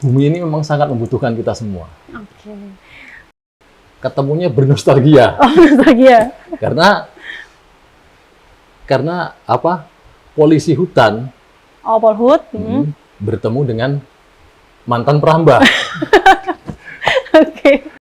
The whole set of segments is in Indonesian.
bumi ini memang sangat membutuhkan kita semua. Oke. Ketemunya bernostalgia. Oh, nostalgia. Karena apa? Polisi hutan Oh, Polhut. bertemu dengan mantan perambah. Oke.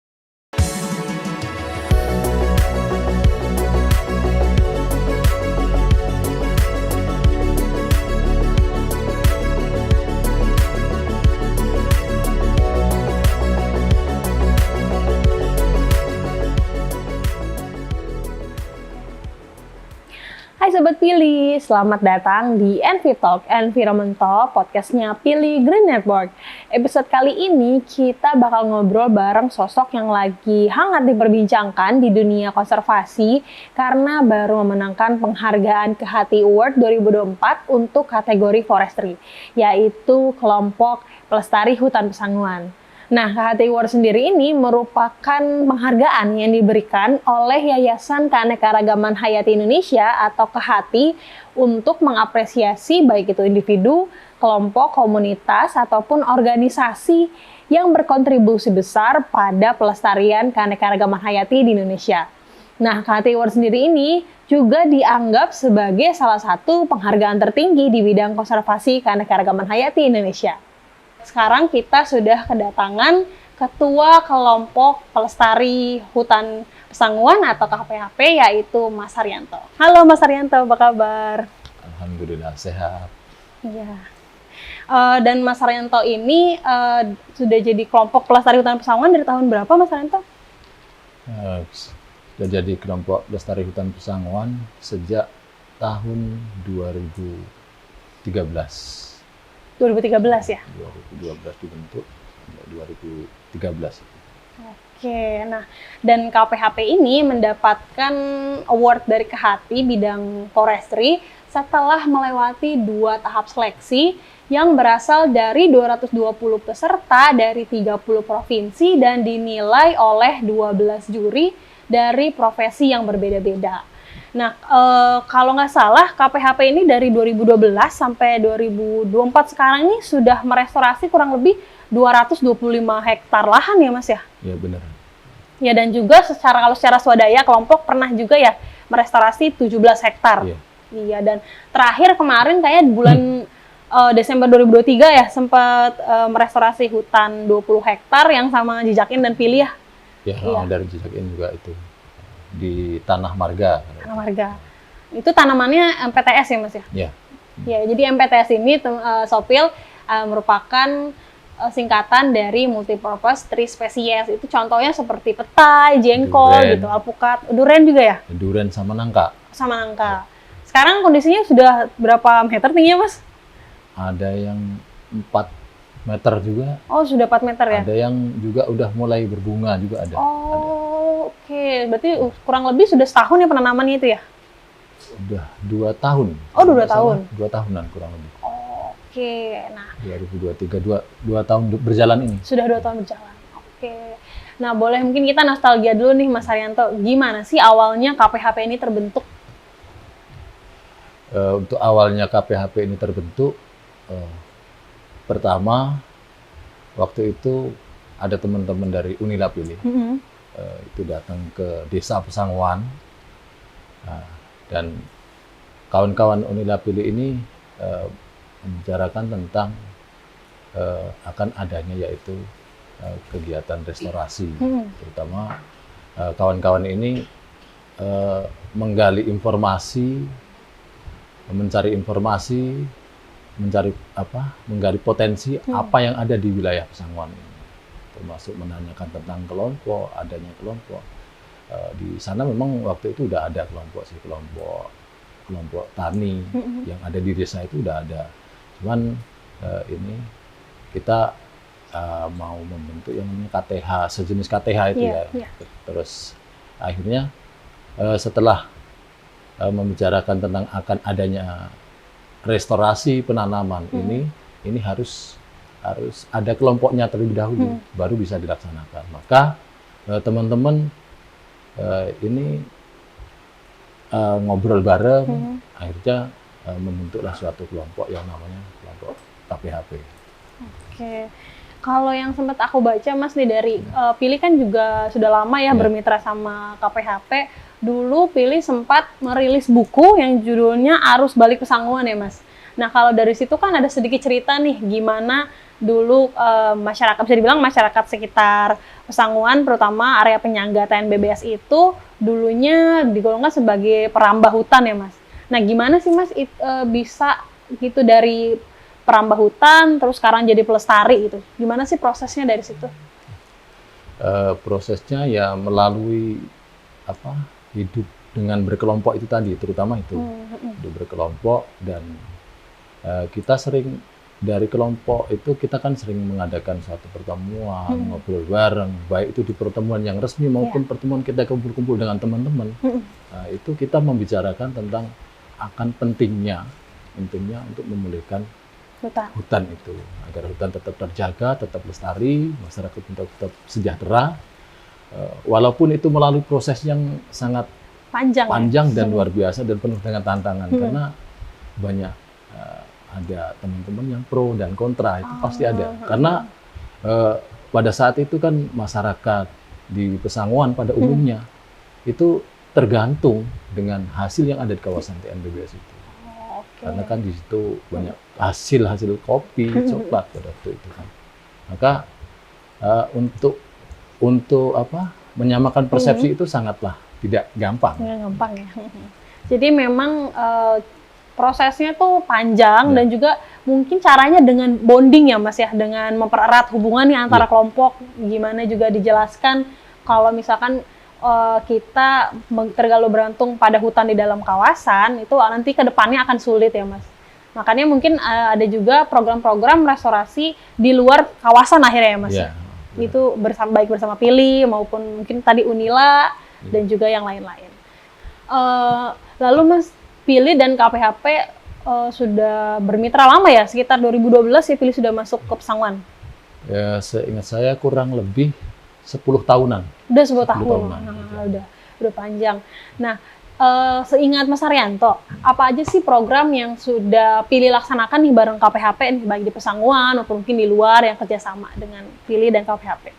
Hai Sobat Pilih, selamat datang di Envi Talk Environmental, podcastnya Pilih Green Network. Episode kali ini kita bakal ngobrol bareng sosok yang lagi hangat diperbincangkan di dunia konservasi karena baru memenangkan penghargaan Kehati Award 2024 untuk kategori forestry, yaitu kelompok pelestari hutan Pesanguan. Nah, Kehati Award sendiri ini merupakan penghargaan yang diberikan oleh Yayasan Keanekaragaman Hayati Indonesia atau Kehati untuk mengapresiasi baik itu individu, kelompok, komunitas, ataupun organisasi yang berkontribusi besar pada pelestarian keanekaragaman hayati di Indonesia. Nah, Kehati Award sendiri ini juga dianggap sebagai salah satu penghargaan tertinggi di bidang konservasi keanekaragaman hayati Indonesia. Sekarang kita sudah kedatangan Ketua Kelompok Pelestari Hutan Pesanguan atau KPHP, yaitu Mas Haryanto. Halo Mas Haryanto, apa kabar? Alhamdulillah sehat. Iya. Dan Mas Haryanto ini sudah jadi kelompok pelestari hutan Pesanguan dari tahun berapa, Mas Haryanto? Sudah jadi kelompok pelestari hutan Pesanguan sejak tahun 2013. 2013 ya? 2012 dibentuk, 2013. Oke, nah dan KPHP ini mendapatkan award dari Kehati bidang forestry setelah melewati 2 tahap seleksi yang berasal dari 220 peserta dari 30 provinsi dan dinilai oleh 12 juri dari profesi yang berbeda-beda. Nah, kalau nggak salah KPHP ini dari 2012 sampai 2024 sekarang ini sudah merestorasi kurang lebih 225 hektar lahan ya Mas ya? Ya benar. Ya, dan juga kalau secara swadaya kelompok pernah juga ya merestorasi 17 hektar. Iya. Iya, dan terakhir kemarin kayak di bulan Desember 2023 ya sempat merestorasi hutan 20 hektar yang sama Jejakin dan Pilih ya? Ya, Iya. dari Jejakin juga itu. Di Tanah Marga. Tanah Marga. Itu tanamannya MPTS ya Mas ya? Ya. Ya, jadi MPTS ini Sopil merupakan singkatan dari multipurpose tree species. Itu contohnya seperti petai, jengkol Duren. gitu, alpukat, duren juga ya? Duren sama nangka. Sama nangka. Sekarang kondisinya sudah berapa meter tingginya Mas? Ada yang 4 meter juga. Oh, sudah 4 meter ya? Ada yang juga udah mulai berbunga juga ada. Oh, oke. Berarti kurang lebih sudah setahun ya penanamannya itu ya? Udah 2 tahun. Oh, udah 2 tahun. 2 tahunan kurang lebih. Oke. Nah, 2023 2 tahun berjalan ini. sudah 2 tahun berjalan. Oke. Nah, boleh mungkin kita nostalgia dulu nih Mas Haryanto. Gimana sih awalnya KPHP ini terbentuk? Untuk awalnya KPHP ini terbentuk, pertama waktu itu ada teman-teman dari Unila Pilih. Itu datang ke desa Pesanguan. Nah, dan kawan-kawan Unila Pilih ini membicarakan tentang akan adanya yaitu kegiatan restorasi. Terutama kawan-kawan ini menggali informasi, mencari informasi, menggali potensi apa yang ada di wilayah Pesanguan ini. Termasuk menanyakan tentang kelompok, adanya kelompok. Di sana memang waktu itu udah ada kelompok tani yang ada di desa itu udah ada. Cuman ini kita mau membentuk yang namanya KTH, sejenis KTH itu ya. Terus akhirnya setelah membicarakan tentang akan adanya restorasi penanaman ini harus ada kelompoknya terlebih dahulu baru bisa dilaksanakan. Maka teman-teman ini ngobrol bareng, akhirnya membentuklah suatu kelompok yang namanya kelompok KPHP. Oke. Kalau yang sempat aku baca Mas nih dari Pilih kan juga sudah lama ya bermitra sama KPHP. Dulu Pilih sempat merilis buku yang judulnya Arus Balik Pesanguan ya Mas. Nah kalau dari situ kan ada sedikit cerita nih gimana dulu masyarakat, bisa dibilang masyarakat sekitar Pesanguan, terutama area penyangga TNBBS itu dulunya digolongkan sebagai perambah hutan ya Mas. Nah gimana sih Mas bisa gitu dari perambah hutan terus sekarang jadi pelestari gitu? Gimana sih prosesnya dari situ? Prosesnya ya melalui hidup dengan berkelompok itu tadi, terutama itu hidup berkelompok, dan kita sering dari kelompok itu kita kan sering mengadakan suatu pertemuan, ngobrol bareng, baik itu di pertemuan yang resmi maupun pertemuan kita kumpul-kumpul dengan teman-teman. Nah, itu kita membicarakan tentang akan pentingnya untuk memulihkan hutan itu, agar hutan tetap terjaga, tetap lestari, masyarakat tetap sejahtera, walaupun itu melalui proses yang sangat panjang dan luar biasa dan penuh dengan tantangan, karena banyak ada teman-teman yang pro dan kontra, itu pasti ada. Karena pada saat itu kan masyarakat di Pesanguan pada umumnya itu tergantung dengan hasil yang ada di kawasan TNBBS itu. Karena kan di situ banyak hasil kopi, coklat pada waktu itu kan. Maka untuk menyamakan persepsi itu sangatlah tidak gampang. Nggak gampang ya. Jadi memang prosesnya tuh panjang dan juga mungkin caranya dengan bonding ya Mas ya, dengan mempererat hubungan nih antara kelompok. Gimana juga dijelaskan kalau misalkan kita terlalu bergantung pada hutan di dalam kawasan, itu nanti ke depannya akan sulit ya Mas. Makanya mungkin ada juga program-program restorasi di luar kawasan akhirnya ya Mas. Itu baik bersama Pilih maupun mungkin tadi Unila dan juga yang lain-lain. Lalu Mas, Pilih dan KPHP sudah bermitra lama ya, sekitar 2012 ya Pilih sudah masuk ke Pesanguan. Ya, seingat saya kurang lebih 10 tahunan. Udah 10 tahun. Nah, udah panjang. Nah, seingat Mas Haryanto, apa aja sih program yang sudah Pilih laksanakan nih bareng KPHP nih, baik di Pesanguan maupun mungkin di luar yang kerjasama dengan Pilih dan KPHP?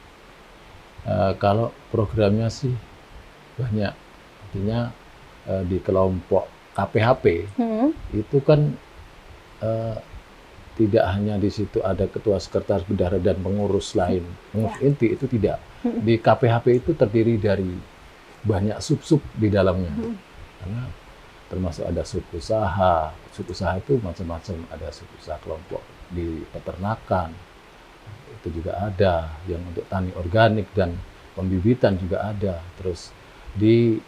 Kalau programnya sih banyak. Artinya di kelompok KPHP itu kan tidak hanya di situ ada ketua sekretaris bendahara dan pengurus lain, pengurus inti, itu tidak. Di KPHP itu terdiri dari banyak sub-sub di dalamnya. Karena termasuk ada sub usaha itu macam-macam, ada sub usaha kelompok di peternakan, itu juga ada, yang untuk tani organik dan pembibitan juga ada. Terus di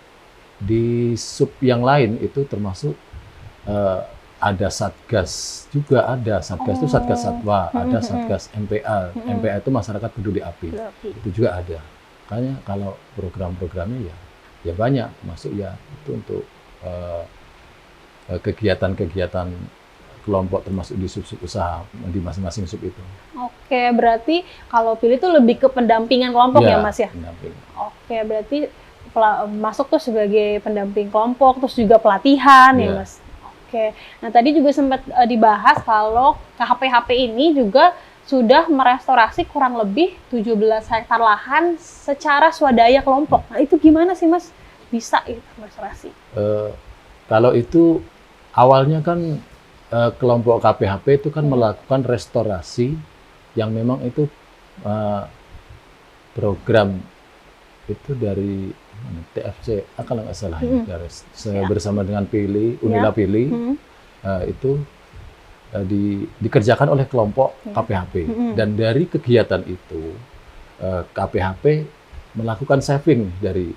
sub yang lain itu termasuk ada satgas juga, ada satgas itu satgas satwa, ada satgas MPA. MPA itu masyarakat peduli api, itu juga ada. Makanya kalau program-programnya ya banyak, masuk ya itu untuk kegiatan-kegiatan kelompok termasuk di sub-sub usaha di masing-masing sub itu. Oke, berarti kalau Pilih itu lebih ke pendampingan kelompok ya Mas ya? Pendamping. Oke, berarti masuk tuh sebagai pendamping kelompok, terus juga pelatihan ya Mas? Oke, nah tadi juga sempat dibahas kalau KPHP ini juga sudah merestorasi kurang lebih 17 hektar lahan secara swadaya kelompok. Nah itu gimana sih Mas bisa itu restorasi? Kalau itu awalnya kan kelompok KPHP itu kan melakukan restorasi yang memang itu program itu dari TFC, kalau nggak salah bersama dengan Pilih, Unila Pilih, itu dikerjakan oleh kelompok KPHP. Dan dari kegiatan itu KPHP melakukan saving dari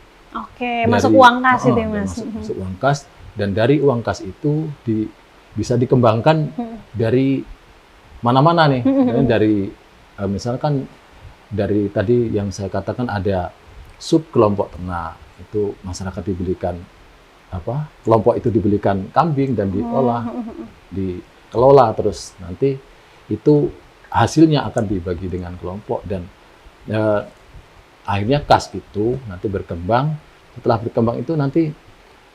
masuk uang kas itu ya Mas. Masuk uang kas, dan dari uang kas itu bisa dikembangkan dari mana-mana nih. Dari misalkan dari tadi yang saya katakan ada sub kelompok ternak, itu masyarakat dibelikan kelompok itu dibelikan kambing dan diolah, dikelola, terus nanti itu hasilnya akan dibagi dengan kelompok, dan akhirnya kas itu nanti berkembang. Setelah berkembang itu nanti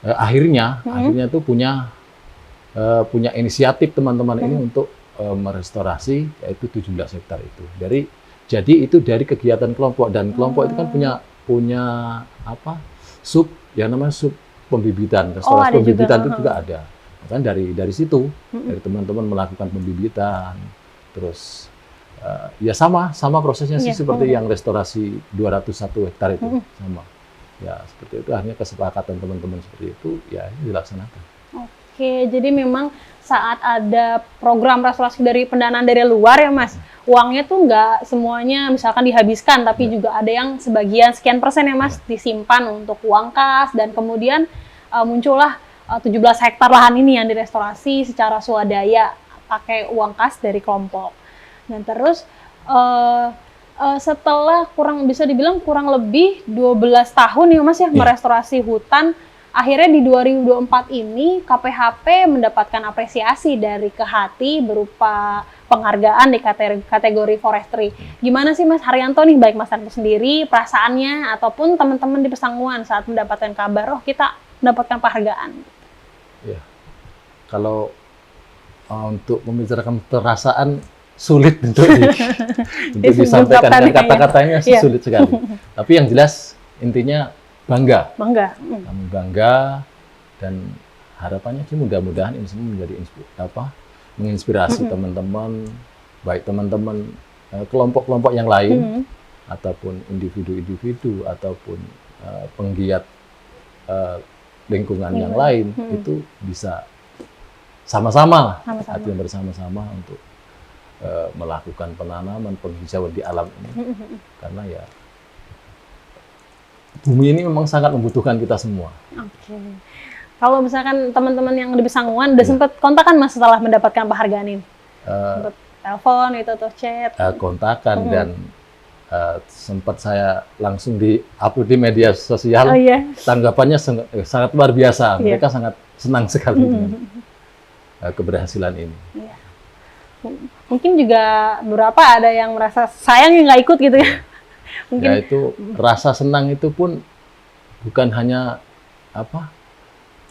akhirnya itu punya inisiatif teman-teman ini untuk merestorasi yaitu 17 hektar itu. Jadi itu dari kegiatan kelompok, dan kelompok itu kan punya apa? Sub yang namanya sub pembibitan, restorasi pembibitan itu juga ada. Kan dari situ, dari teman-teman melakukan pembibitan, terus ya sama prosesnya sih seperti yang restorasi 201 hektar itu, sama. Ya seperti itu, akhirnya kesepakatan teman-teman seperti itu, ya ini dilaksanakan. Oke, jadi memang saat ada program restorasi dari pendanaan dari luar ya Mas, uangnya tuh nggak semuanya misalkan dihabiskan, tapi juga ada yang sebagian sekian persen ya Mas disimpan untuk uang kas, dan kemudian muncullah 17 hektar lahan ini yang direstorasi secara swadaya pakai uang kas dari kelompok. Dan terus setelah bisa dibilang kurang lebih 12 tahun ya Mas ya merestorasi hutan, akhirnya di 2024 ini KPHP mendapatkan apresiasi dari Kehati berupa penghargaan di kategori forestry. Gimana sih Mas Haryanto nih, baik Mas Haryanto sendiri, perasaannya ataupun teman-teman di Pesanguan saat mendapatkan kabar, kita mendapatkan penghargaan? Ya, kalau untuk membicarakan perasaan sulit untuk disampaikan, dan kata-katanya sulit sekali. Tapi yang jelas intinya bangga, kami bangga, dan harapannya sih mudah-mudahan ini semua menjadi menginspirasi teman-teman, baik teman-teman kelompok-kelompok yang lain ataupun individu-individu ataupun penggiat lingkungan yang lain, itu bisa sama-sama artinya bersama-sama untuk melakukan penanaman penghijauan di alam ini, karena ya bumi ini memang sangat membutuhkan kita semua. Oke. Kalau misalkan teman-teman yang di Pesanguan udah sempat kontakan Mas setelah mendapatkan penghargaan ini? Sempat telepon itu atau chat? Kontakan dan sempat saya langsung di-upload di media sosial. Tanggapannya sangat luar biasa. Mereka sangat senang sekali dengan keberhasilan ini. Mungkin juga beberapa ada yang merasa sayang yang nggak ikut gitu ya. Mungkin. Ya itu rasa senang itu pun bukan hanya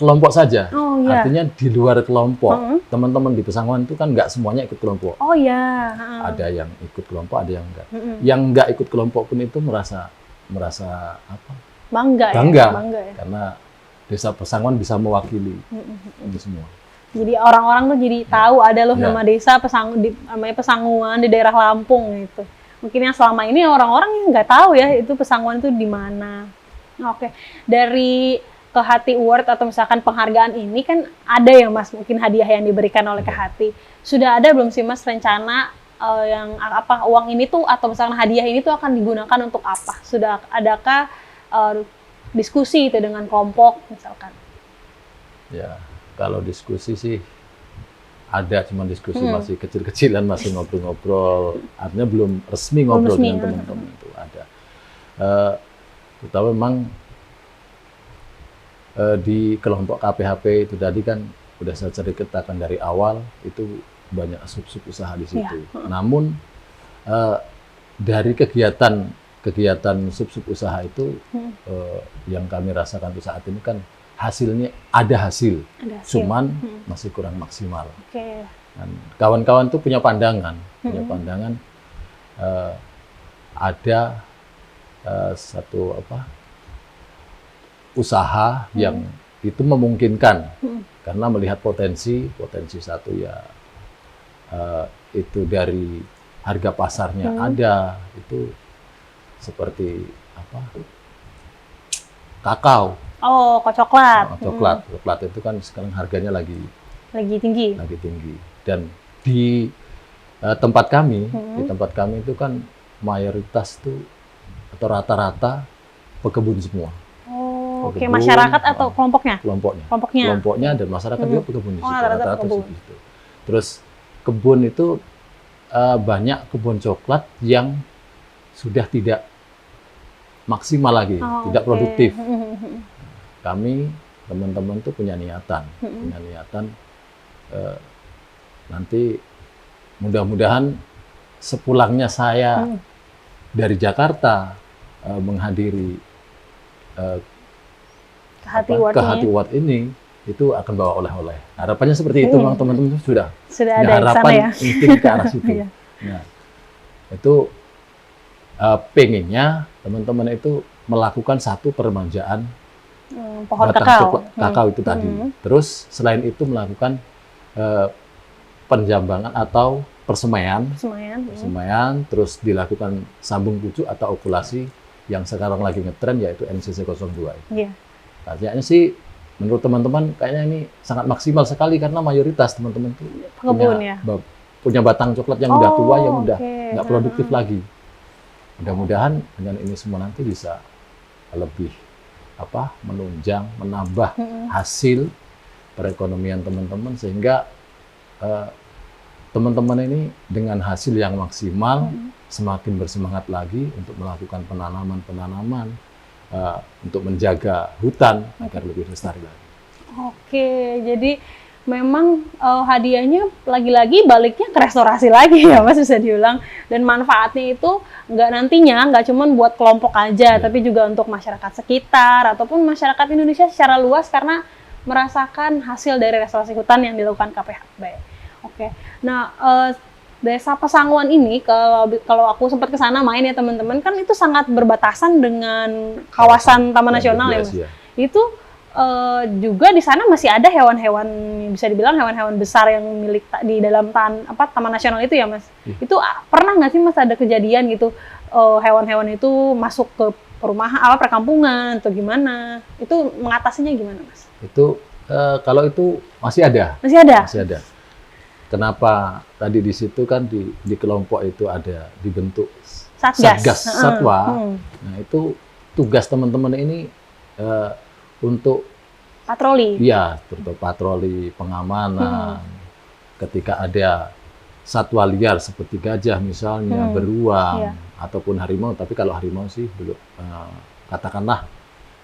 kelompok saja. Artinya di luar kelompok, teman-teman di Pesanguan itu kan nggak semuanya ikut kelompok. Ada yang ikut kelompok, ada yang enggak. Yang nggak ikut kelompok pun itu merasa bangga ya? Karena Desa Pesanguan bisa mewakili ini semua. Jadi orang-orang tuh jadi tahu ada loh nama desa namanya Pesanguan di daerah Lampung gitu. Mungkin yang selama ini orang-orang yang nggak tahu ya itu Pesanguan itu di mana. Oke, dari Kehati Award atau misalkan penghargaan ini kan ada ya Mas, mungkin hadiah yang diberikan oleh Kehati. Sudah ada belum sih Mas rencana yang uang ini tuh atau misalkan hadiah ini tuh akan digunakan untuk apa? Sudah adakah diskusi itu dengan kelompok misalkan? Ya. Kalau diskusi sih ada, cuma diskusi masih kecil-kecilan, masih ngobrol-ngobrol. Artinya belum resmi ngobrol dengan teman-teman itu ada. Terutama memang di kelompok KPHP itu tadi kan udah saya ceritakan dari awal itu banyak sub-sub usaha di situ. Namun dari kegiatan sub-sub usaha itu yang kami rasakan saat ini kan hasilnya ada hasil. Cuman masih kurang maksimal. Dan kawan-kawan tuh punya pandangan, ada satu usaha yang itu memungkinkan karena melihat potensi satu ya itu dari harga pasarnya ada, itu seperti kakao. Coklat. Coklat itu kan sekarang harganya lagi tinggi. Dan di tempat kami, itu kan mayoritas tuh atau rata-rata pekebun semua. Oke, masyarakat atau kelompoknya? Kelompoknya dan masyarakat juga pekebun di situ. Rata-rata segitu. Terus kebun itu banyak kebun coklat yang sudah tidak maksimal lagi, tidak produktif. Kami teman-teman tuh punya niatan nanti mudah-mudahan sepulangnya saya dari Jakarta menghadiri Kehati Award ini, itu akan bawa oleh-oleh. Harapannya seperti itu, memang teman-teman itu sudah ada harapan ya. mungkin ke arah situ. Iya. Nah, itu pengennya teman-teman itu melakukan satu permanjaan Pohon batang kakao. coklat kakao itu tadi. Terus selain itu melakukan penjambangan atau persemaian, terus dilakukan sambung pucuk atau okulasi yang sekarang lagi ngetren yaitu NCC 02. Iya. Artinya sih menurut teman-teman kayaknya ini sangat maksimal sekali karena mayoritas teman-teman itu punya batang coklat yang udah tua, yang udah nggak produktif lagi. Mudah-mudahan dengan ini semua nanti bisa lebih menunjang, menambah hasil perekonomian teman-teman sehingga teman-teman ini dengan hasil yang maksimal semakin bersemangat lagi untuk melakukan penanaman untuk menjaga hutan agar lebih lestari lagi. Oke, jadi memang hadiahnya lagi-lagi baliknya ke restorasi lagi ya Mas, bisa diulang. Dan manfaatnya itu nggak cuma buat kelompok aja, tapi juga untuk masyarakat sekitar ataupun masyarakat Indonesia secara luas karena merasakan hasil dari restorasi hutan yang dilakukan KPHB. Oke, nah Desa Pesanguan ini kalau aku sempat ke sana main ya teman-teman, kan itu sangat berbatasan dengan kawasan Taman Nasional ya Mas. Ya. Itu juga di sana masih ada hewan-hewan, bisa dibilang hewan-hewan besar yang milik di dalam Taman Nasional itu ya Mas. Itu pernah nggak sih Mas ada kejadian gitu hewan-hewan itu masuk ke perumahan, perkampungan atau gimana? Itu mengatasinya gimana Mas? Itu kalau itu masih ada. Masih ada. Masih ada. Kenapa tadi di situ kan di kelompok itu ada dibentuk Satgas Satwa. Nah, itu tugas teman-teman ini untuk patroli. Iya, untuk patroli pengamanan. Ketika ada satwa liar seperti gajah misalnya, beruang ataupun harimau, tapi kalau harimau sih belum katakanlah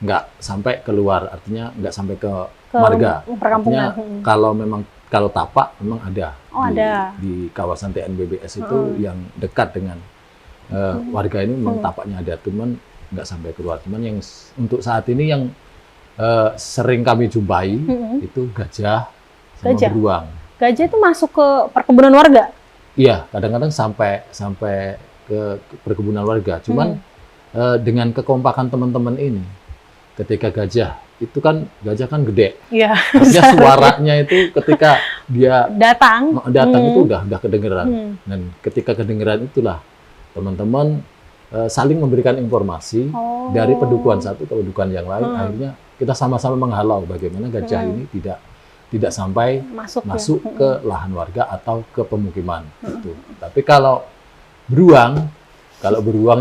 nggak sampai keluar, artinya nggak sampai ke marga. Artinya kalau tapak memang ada, di kawasan TNBBS itu yang dekat dengan warga ini memang tapaknya ada, cuman nggak sampai keluar. Cuman yang untuk saat ini yang sering kami jumpai itu gajah sama beruang. Gajah itu masuk ke perkebunan warga? Iya, kadang-kadang sampai ke perkebunan warga. Cuman dengan kekompakan teman-teman ini, ketika gajah kan gede. Iya. Maksudnya suaranya itu ketika dia datang itu udah kedengeran. Dan ketika kedengeran itulah teman-teman saling memberikan informasi dari pedukuhan satu ke pedukuhan yang lain. Akhirnya kita sama-sama menghalau bagaimana gajah ini tidak sampai masuk ke lahan warga atau ke pemukiman. Gitu. Tapi kalau beruang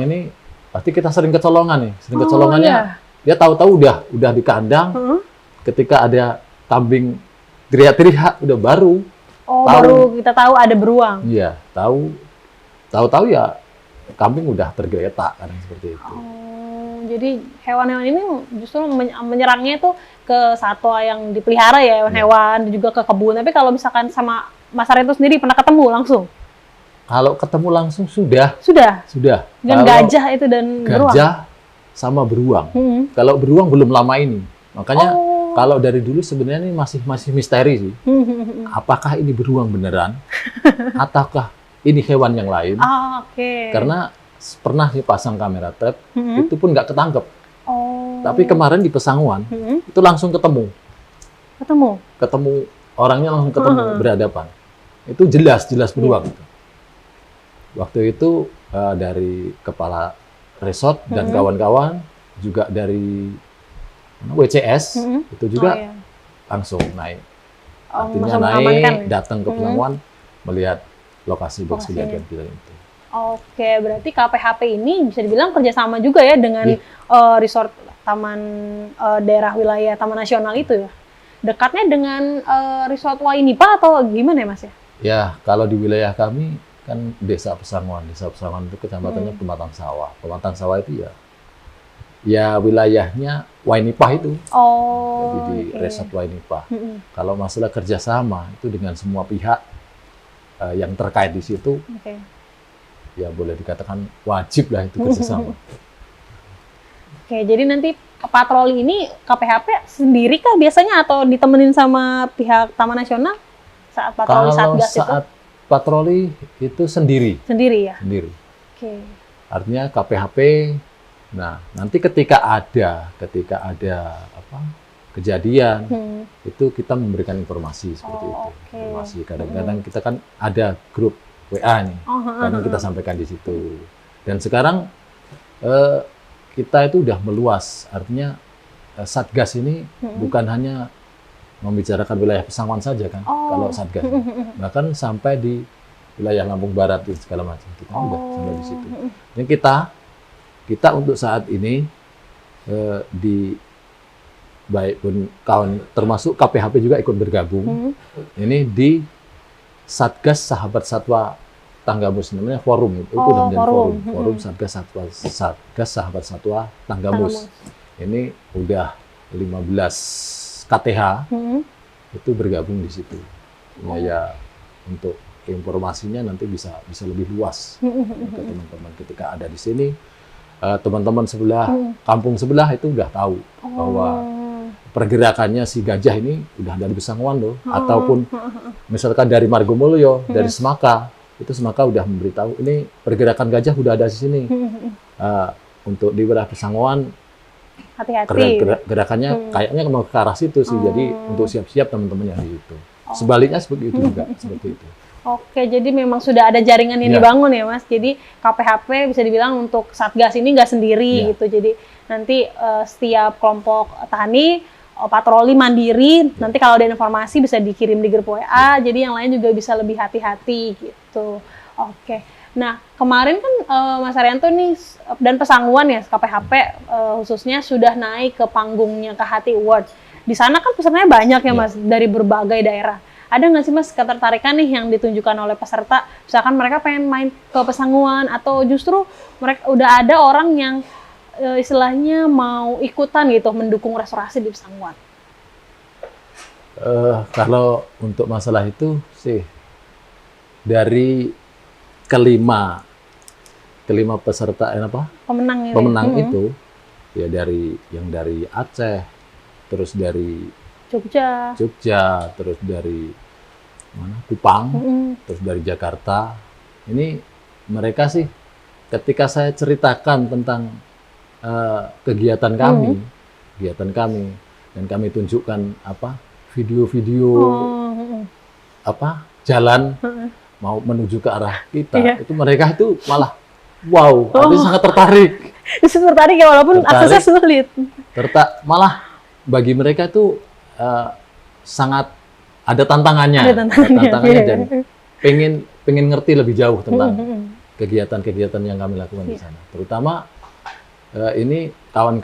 ini pasti kita sering kecolongan nih, kecolongannya. Dia tahu-tahu udah di kandang, ketika ada kambing teriak-teriak udah baru baru kita tahu ada beruang. Iya, tahu ya kambing udah tergeletak kadang seperti itu. Jadi hewan-hewan ini justru menyerangnya itu ke satwa yang dipelihara ya, hewan-hewan, juga ke kebun. Tapi kalau misalkan sama Mas Arya itu sendiri pernah ketemu langsung? Kalau ketemu langsung sudah. Dengan gajah itu dan beruang? Gajah sama beruang. Kalau beruang belum lama ini. Makanya kalau dari dulu sebenarnya ini masih misteri sih. Apakah ini beruang beneran? Ataukah ini hewan yang lain? Karena pernah dipasang kamera trap, itu pun nggak ketangkep. Tapi kemarin di Pesanguan, itu langsung ketemu. Orangnya langsung ketemu, berhadapan. Itu jelas beruang. Waktu itu dari kepala resort dan kawan-kawan, juga dari WCS, itu juga langsung naik. Artinya naik, datang ke Pesanguan, melihat lokasi kejadian itu. Oke, berarti KPHP ini bisa dibilang kerjasama juga ya dengan resort taman daerah wilayah Taman Nasional itu ya? Dekatnya dengan resort Wainipa atau gimana ya Mas ya? Ya, kalau di wilayah kami kan Desa Pesanguan itu kecamatannya Pematang Sawah. Pematang Sawah itu ya wilayahnya Wainipa itu. Jadi di resort Wainipa. Kalau masalah kerjasama itu dengan semua pihak yang terkait di situ, ya boleh dikatakan wajib lah itu kerjasama. Oke, jadi nanti patroli ini KPHP sendiri kah biasanya atau ditemenin sama pihak Taman Nasional saat patroli Satgas itu? Kalau saat patroli itu sendiri. Sendiri ya? Sendiri. Oke. Artinya KPHP, nah nanti ketika ada apa kejadian, itu kita memberikan informasi seperti itu. Oke. Informasi kadang-kadang kita kan ada grup WA nih, kadang kita sampaikan di situ. Dan sekarang kita itu udah meluas, artinya Satgas ini bukan hanya membicarakan wilayah Pesangon saja kan, kalau Satgas, bahkan sampai di wilayah Lampung Barat dan segala macam kita udah sampai di situ. Ini kita untuk saat ini baik pun kawan termasuk KPHP juga ikut bergabung. Ini di Satgas Sahabat Satwa Tanggamus, namanya forum itu udah menjadi forum Satgas Sahabat Satwa Tanggamus. Ini udah 15 KTH itu bergabung di situ. Ya untuk informasinya nanti bisa lebih luas ke teman-teman ketika ada di sini. Teman-teman sebelah kampung sebelah itu udah tahu bahwa pergerakannya si gajah ini udah dari Pesangon loh, ataupun misalkan dari Margomulyo, dari Semaka, itu Semaka udah memberitahu ini pergerakan gajah udah ada di sini. Untuk di wilayah Pesangon, hati-hati. Gerakannya kayaknya mau ke arah situ sih, jadi untuk siap-siap teman-teman yang di situ. Sebaliknya seperti itu juga, seperti itu. Oke, jadi memang sudah ada jaringan yang dibangun ya Mas. Jadi KPHP bisa dibilang untuk Satgas ini nggak sendiri gitu. Jadi nanti setiap kelompok tani patroli mandiri. Nanti kalau ada informasi bisa dikirim di grup WA. Jadi yang lain juga bisa lebih hati-hati gitu. Oke. Nah kemarin kan Mas Haryanto nih dan Pesangguan ya KPHP khususnya sudah naik ke panggungnya KHT Awards. Di sana kan pesertanya banyak ya Mas dari berbagai daerah. Ada nggak sih Mas ketertarikan nih yang ditunjukkan oleh peserta? Misalkan mereka pengen main ke Pesangguan atau justru mereka udah ada orang yang istilahnya mau ikutan gitu mendukung restorasi di Pesangguan? Kalau untuk masalah itu sih dari kelima peserta pemenang itu ya dari Aceh, terus dari Jogja, terus dari Kupang, terus dari Jakarta. Ini mereka sih ketika saya ceritakan tentang kegiatan kami, dan kami tunjukkan video-video jalan mau menuju ke arah kita, itu mereka itu malah wow, artinya sangat tertarik. Tertarik ya walaupun aksesnya sulit. Malah bagi mereka itu sangat ada tantangannya dan pengen ngerti lebih jauh tentang kegiatan-kegiatan yang kami lakukan di sana. Terutama ini kawan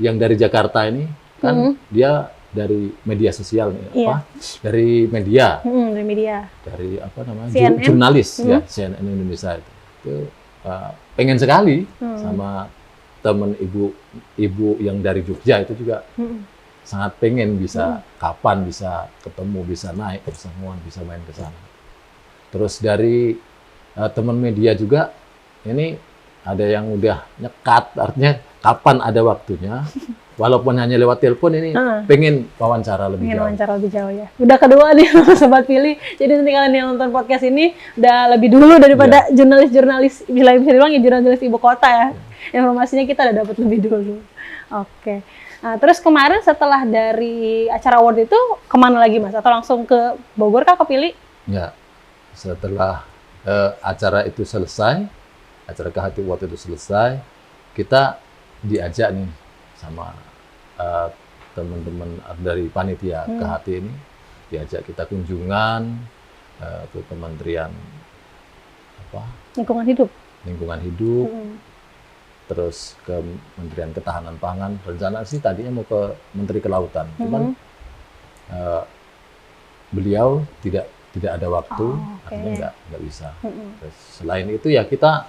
yang dari Jakarta ini kan dia dari media sosial dari media. Dari jurnalis ya CNN Indonesia itu pengen sekali sama teman ibu yang dari Jogja itu juga sangat pengen bisa kapan bisa ketemu, bisa naik ke Pesangguan, bisa main ke sana. Terus dari teman media juga ini ada yang udah nyekat, artinya kapan ada waktunya, walaupun hanya lewat telepon ini pengen wawancara lebih jauh ya. Udah kedua nih Sobat Pilih, jadi nanti kalian yang nonton podcast ini udah lebih dulu daripada jurnalis bisa dibilang ya jurnalis ibu kota ya. Informasinya kita udah dapat lebih dulu. Oke. Nah, terus kemarin setelah dari acara award itu kemana lagi Mas? Atau langsung ke Bogor kah kepilih? Ya, setelah acara itu selesai, acara KHT Award itu selesai, kita diajak nih sama teman-teman dari panitia KHT ini, diajak kita kunjungan ke Kementerian Lingkungan Hidup. Terus ke Kementerian Ketahanan Pangan. Rencana sih tadinya mau ke Menteri Kelautan, cuman beliau tidak ada waktu, artinya nggak bisa. Terus selain itu ya kita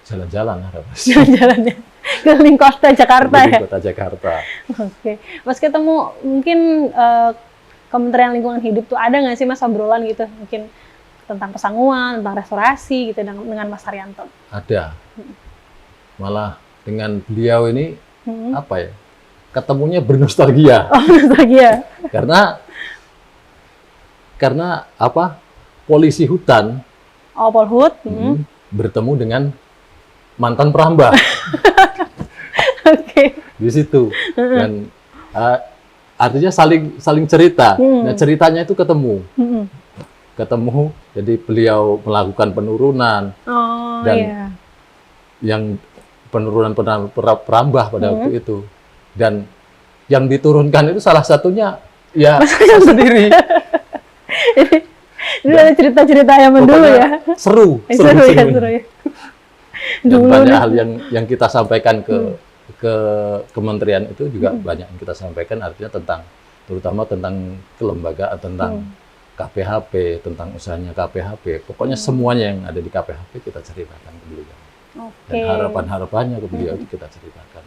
jalan-jalan jalan-jalannya keliling kota Jakarta ya. Kota Jakarta. Oke, Mas ketemu mungkin Kementerian Lingkungan Hidup tuh ada nggak sih Mas obrolan gitu mungkin tentang Pesangguan, tentang restorasi gitu dengan Mas Haryanto? Ada. Malah dengan beliau ini apa ya? Ketemunya bernostalgia. Oh, nostalgia. Karena apa? Polisi hutan Oh, Polhut. bertemu dengan mantan perambah Oke. di situ dan artinya saling cerita. Nah, ceritanya itu ketemu. Jadi beliau melakukan penurunan dan yang penurunan perambah pada waktu itu, dan yang diturunkan itu salah satunya ya saya sendiri. Ini ada cerita-cerita yang dulu ya. Seru ya. Dan banyak hal yang kita sampaikan ke kementerian itu juga banyak yang kita sampaikan, artinya terutama tentang kelembagaan, tentang KPHP, tentang usahanya KPHP. Pokoknya semuanya yang ada di KPHP kita ceritakan ke beliau. Dan harapan-harapannya ke beliau itu kita ceritakan.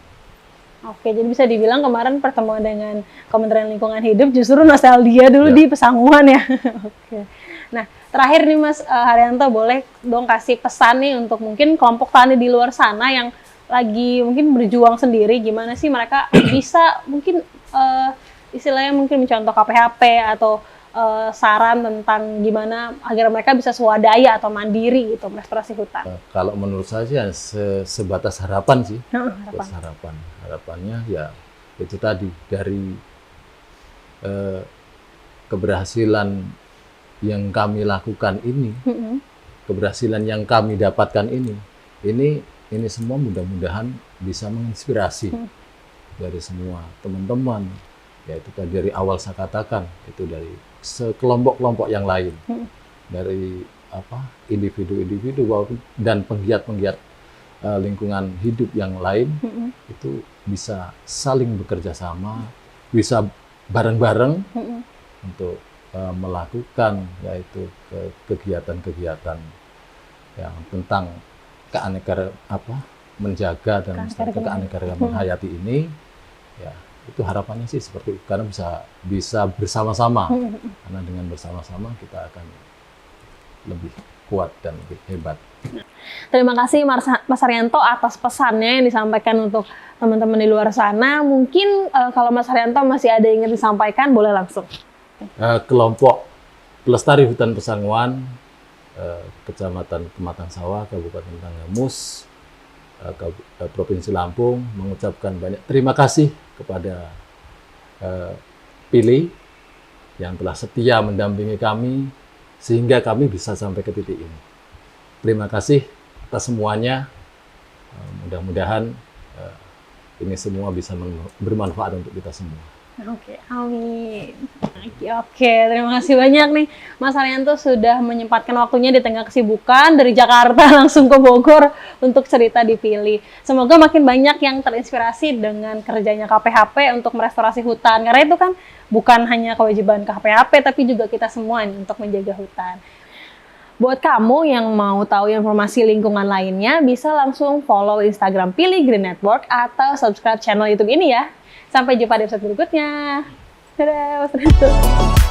Oke, jadi bisa dibilang kemarin pertemuan dengan Kementerian Lingkungan Hidup justru nostalgia dulu di Pesanguan ya. Oke. Nah, terakhir nih Mas Haryanto, boleh dong kasih pesan nih untuk mungkin kelompok tani di luar sana yang lagi mungkin berjuang sendiri, gimana sih mereka bisa mungkin istilahnya mungkin mencontoh KPHP atau saran tentang gimana agar mereka bisa swadaya atau mandiri gitu merestorasi hutan. Kalau menurut saya sebatas harapan sih. Harapannya ya itu tadi, dari keberhasilan yang kami lakukan ini, keberhasilan yang kami dapatkan ini semua mudah-mudahan bisa menginspirasi dari semua teman-teman. Ya itu kan dari awal saya katakan, itu dari sekelompok-kelompok yang lain, dari individu-individu dan penggiat-penggiat lingkungan hidup yang lain, itu bisa saling bekerja sama, bisa bareng-bareng untuk melakukan yaitu kegiatan-kegiatan yang tentang menjaga dan keanekaragaman hayati ini, ya itu harapannya sih seperti itu, karena bisa bersama-sama, karena dengan bersama-sama kita akan lebih kuat dan lebih hebat. Terima kasih Mas Haryanto atas pesannya yang disampaikan untuk teman-teman di luar sana. Mungkin kalau Mas Haryanto masih ada yang ingin disampaikan, boleh langsung. Kelompok Pelestari Hutan Pesanguan, Kecamatan Pematang Sawah, Kabupaten Tanggamus, Provinsi Lampung, mengucapkan banyak terima kasih kepada Pilih yang telah setia mendampingi kami sehingga kami bisa sampai ke titik ini. Terima kasih atas semuanya. Mudah-mudahan ini semua bisa bermanfaat untuk kita semua. Oke, amin. Oke, terima kasih banyak nih Mas Haryanto sudah menyempatkan waktunya di tengah kesibukan dari Jakarta langsung ke Bogor untuk cerita di Pilih. Semoga makin banyak yang terinspirasi dengan kerjanya KPHP untuk merestorasi hutan. Karena itu kan bukan hanya kewajiban KPHP, tapi juga kita semua untuk menjaga hutan. Buat kamu yang mau tahu informasi lingkungan lainnya, bisa langsung follow Instagram Pilih Green Network atau subscribe channel YouTube ini ya. Sampai jumpa di episode berikutnya. Dadah, Mas Haryanto.